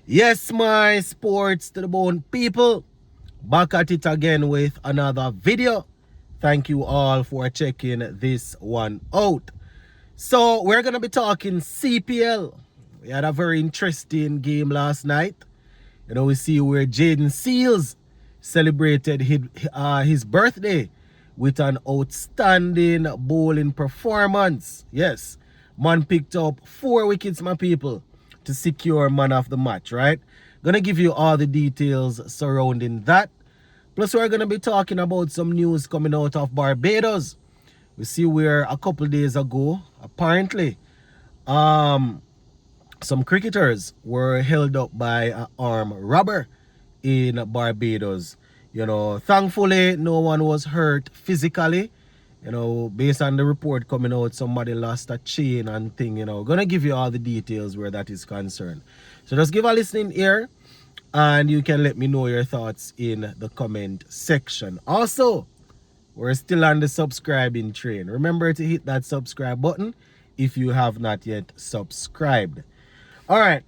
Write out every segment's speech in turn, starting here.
Yes, my sports to the bone people. Back at it again with another video. Thank you all for checking this one out. So, we're going to be talking CPL. We had a very interesting game last night. We see where Jayden Seales celebrated his birthday with an outstanding bowling performance. Yes, man picked up 4 wickets, my people, to secure man of the match, right? Gonna give you all the details surrounding that. Plus, we're gonna be talking about some news coming out of Barbados. We see where a couple days ago, apparently, um, some cricketers were held up by an armed robber in Barbados. Thankfully, no one was hurt physically. Based on the report coming out, somebody lost a chain and thing. Gonna give you all the details where that is concerned. So just give a listening ear, and you can let me know your thoughts in the comment section. Also, we're still on the subscribing train. Remember to hit that subscribe button if you have not yet subscribed. All right.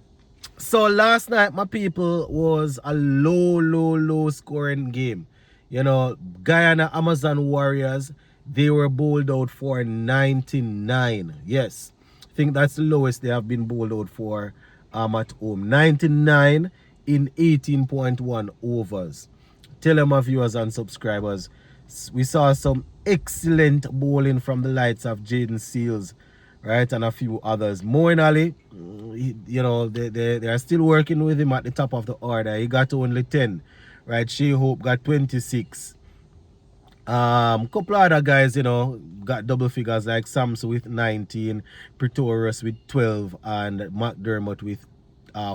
So last night, my people, was a low scoring game. Guyana Amazon Warriors, they were bowled out for 99. Yes, I think that's the lowest they have been bowled out for at home. 99 in 18.1 overs. Tell them, my viewers and subscribers, we saw some excellent bowling from the likes of Jayden Seales, right, and a few others. Moeen Ali, they are still working with him at the top of the order. He got only 10, right? Shea Hope got 26. Couple other guys, got double figures like Samson with 19, Pretorius with 12, and McDermott with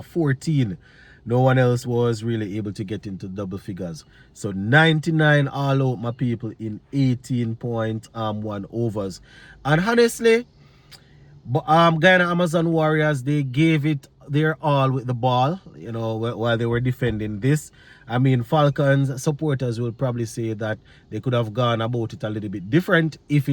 14. No one else was really able to get into double figures. So 99 all out, my people, in 18.1 overs. And honestly, Guyana Amazon Warriors, they gave it their all with the ball, while they were defending this. I mean, Falcons supporters will probably say that they could have gone about it a little bit different if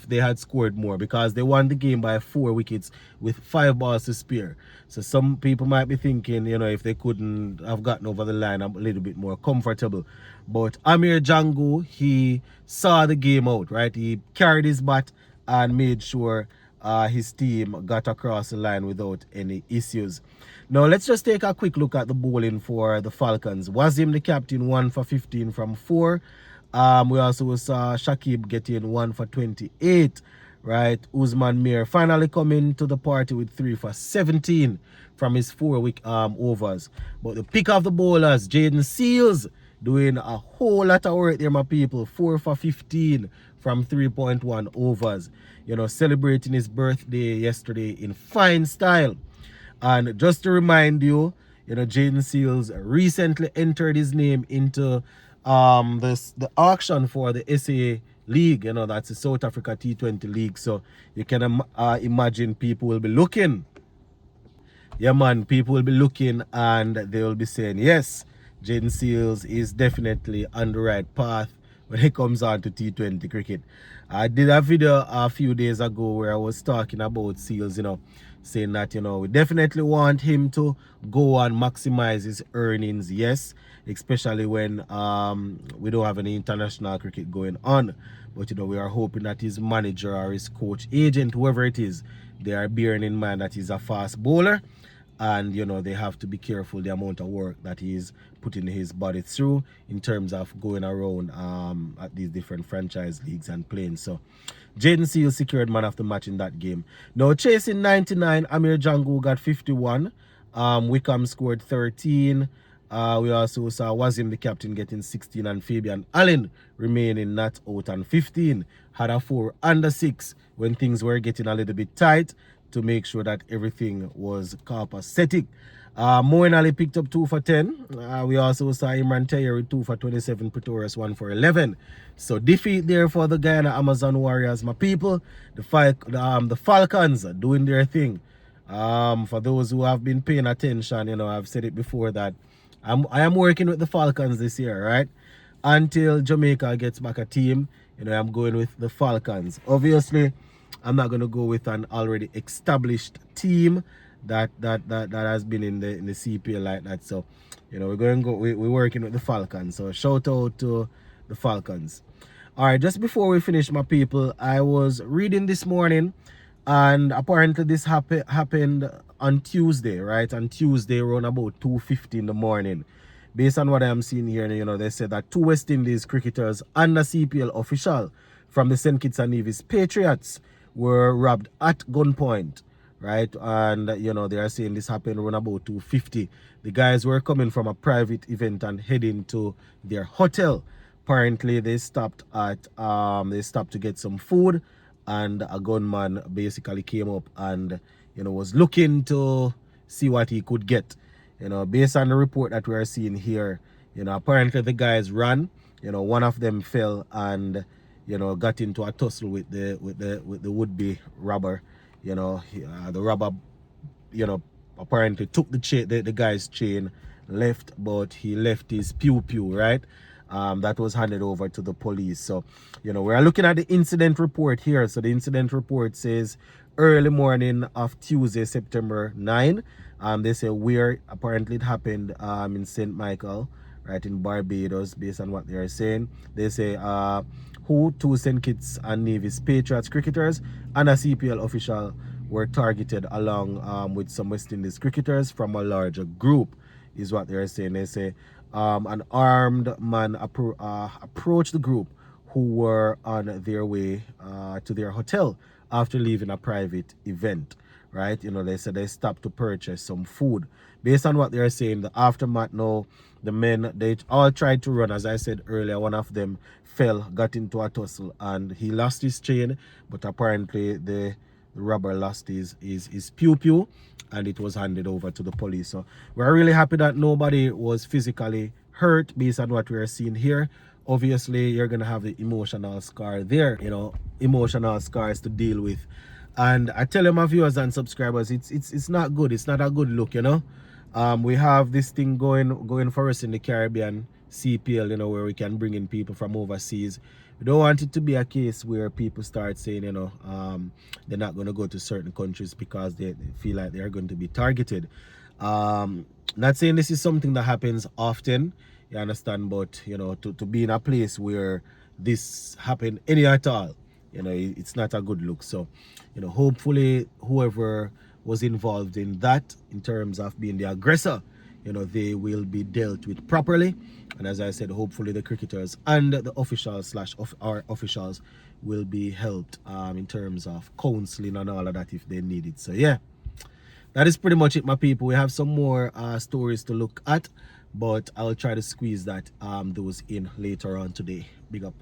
they had scored more, because they won the game by 4 wickets with 5 balls to spare. So some people might be thinking, if they couldn't have gotten over the line a little bit more comfortable. But Amir Jangu, he saw the game out, right? He carried his bat and made sure his team got across the line without any issues. Now, let's just take a quick look at the bowling for the Falcons. Wasim, the captain, 1 for 15 from 4. We also saw Shakib getting 1 for 28, right? Usman Mir finally coming to the party with 3 for 17 from his 4 overs. But the pick of the bowlers, Jayden Seales, doing a whole lot of work there, my people. 4 for 15 from 3.1 overs. Celebrating his birthday yesterday in fine style. And just to remind you, Jayden Seales recently entered his name into the auction for the SA League. That's the South Africa T20 League. So you can imagine people will be looking. Yeah, man, people will be looking and they will be saying, yes, Jayden Seales is definitely on the right path when it comes on to T20 cricket. I did a video a few days ago where I was talking about Seales, saying that, we definitely want him to go and maximize his earnings, yes, especially when we don't have any international cricket going on. But, we are hoping that his manager or his coach, agent, whoever it is, they are bearing in mind that he's a fast bowler. And, they have to be careful the amount of work that he's putting his body through in terms of going around at these different franchise leagues and playing. So, Jayden Seales secured man of the match in that game. Now, chasing 99, Amir Jangu got 51. Wickham scored 13. We also saw Wasim, the captain, getting 16, and Fabian Allen remaining not out on 15. Had a 4 under 6 when things were getting a little bit tight, to make sure that everything was copacetic. Moeen Ali picked up 2 for 10. We also saw Imran Tayer with 2 for 27, Pretorius 1 for 11. So defeat there for the Guyana Amazon Warriors, my people. The Falcons are doing their thing. For those who have been paying attention, I've said it before that I am working with the Falcons this year, right? Until Jamaica gets back a team, I'm going with the Falcons. Obviously, I'm not going to go with an already established team that has been in the CPL like that. So, you know, we're working with the Falcons. So shout out to the Falcons. All right, just before we finish, my people, I was reading this morning, and apparently this happened on Tuesday, right? On Tuesday, around about 2:50 in the morning. Based on what I'm seeing here, you know, they said that two West Indies cricketers and a CPL official from the St. Kitts and Nevis Patriots were robbed at gunpoint, right? And, you know, they are saying this happened around about 2:50. The guys were coming from a private event and heading to their hotel. Apparently they stopped to get some food, and a gunman basically came up and, you know, was looking to see what he could get. You know, based on the report that we are seeing here, you know, apparently the guys ran. You know, one of them fell and, you know, got into a tussle with the would-be robber. You know, the robber, you know, apparently took the guy's chain, left, but he left his pew, right? That was handed over to the police. So, you know, we're looking at the incident report here. So the incident report says early morning of Tuesday, September 9. They say where apparently it happened in St. Michael, right, in Barbados, based on what they are saying. They say who two St. Kitts and Nevis Patriots cricketers and a CPL official were targeted along with some West Indies cricketers from a larger group, is what they're saying. They say an armed man approached the group, who were on their way to their hotel after leaving a private event, right? You know, they said they stopped to purchase some food. Based on what they're saying, the aftermath now, the men, they all tried to run. As I said earlier, one of them fell, got into a tussle, and he lost his chain, but apparently the robber lost his pew, and it was handed over to the police. So we're really happy that nobody was physically hurt based on what we're seeing here. Obviously, you're gonna have the emotional scar there, you know, emotional scars to deal with. And I tell you, my viewers and subscribers, it's not good. It's not a good look, you know. We have this thing going for us in the Caribbean CPL, you know, where we can bring in people from overseas. We don't want it to be a case where people start saying, you know, they're not going to go to certain countries because they feel like they are going to be targeted. Not saying this is something that happens often, you understand, but, you know, to be in a place where this happened any at all, you know, it's not a good look. So, you know, hopefully whoever was involved in that, in terms of being the aggressor, you know, they will be dealt with properly. And as I said, hopefully the cricketers and the officials our officials will be helped in terms of counseling and all of that if they need it. So yeah, that is pretty much it, my people. We have some more stories to look at, but I'll try to squeeze that those in later on today. Big up.